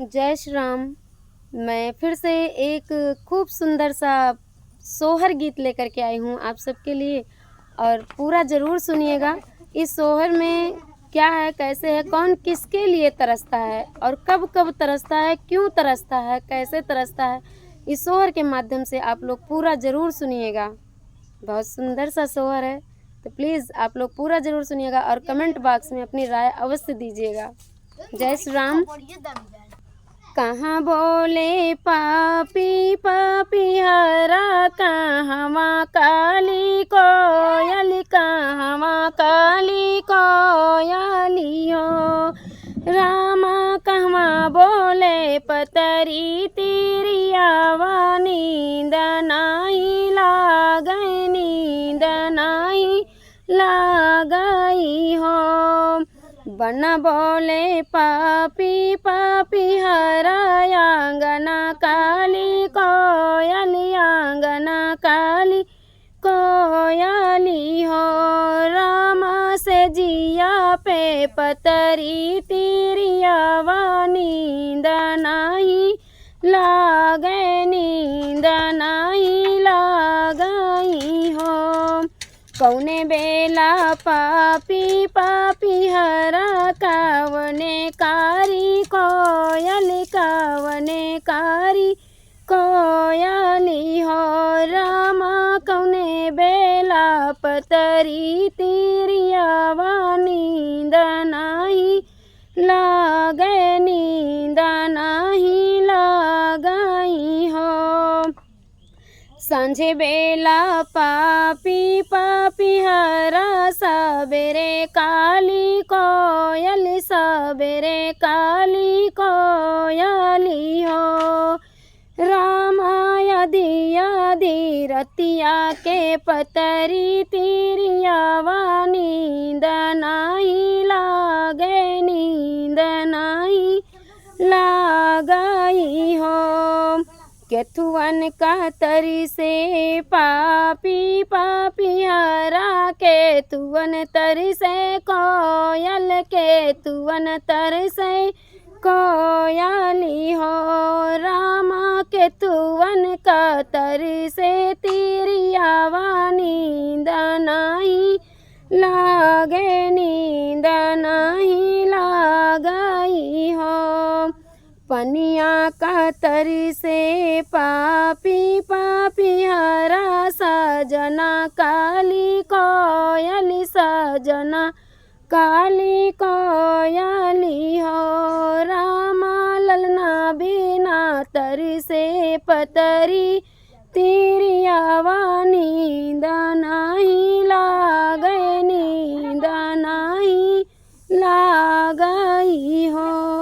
जय श्री राम। मैं फिर से एक खूब सुंदर सा सोहर गीत लेकर के आई हूँ आप सबके लिए और पूरा ज़रूर सुनिएगा। इस सोहर में क्या है, कैसे है, कौन किसके लिए तरसता है और कब-कब तरसता है, क्यों तरसता है, कैसे तरसता है, इस सोहर के माध्यम से आप लोग पूरा ज़रूर सुनिएगा। बहुत सुंदर सा सोहर है, तो प्लीज़ आप लोग पूरा ज़रूर सुनिएगा और कमेंट बॉक्स में अपनी राय अवश्य दीजिएगा। जय श्री राम। कहाँ बोले पापी पपीहरा, कहवा काली कोयल, कहवा काली कोयली हो रामा, कहवा बोले पतरी तिरियावा, नींद नाही लागई, नींद नाही लागई हो। बन बोले पापी पपीहरा, आंगना काली कोयली, आंगना काली कोयली हो रामा, से जिया पे पतरी तिरियावा, नींद नाही लागे, नींद नाही लागई हो। कौने बेला पापी पपीहरा, कावने कारी कोयल, कावने कारी कोयली हो रामा, कौने बेला पतरी तिरियावा, नींद नाही लागे, नींद नाही लागई हो। सांझे बेला पापी पपीहरा, सबेरे काली कोयल, सबेरे काली कोयली हो रामा, यदि यदि रतिया के पतरी तिरियावा, नींद नाही लागे, नींद नाही लागई हो। केथुअन का तरी से पापी पपीहरा, केथुअन तरी से कोयल, केथुअन तरी से कोयली हो रामा, केथुअन का तरी से तिरियावा, नींद नाही लागे, नींद नाही लागई हो। पनिया का तरी से पापी पपीहरा, सजना काली कोयल, सजना काली कोयली हो रामा, ललना बिना तरी से पतरी तिरियावा, नींद नाही लागे, नींद नाही लागई हो।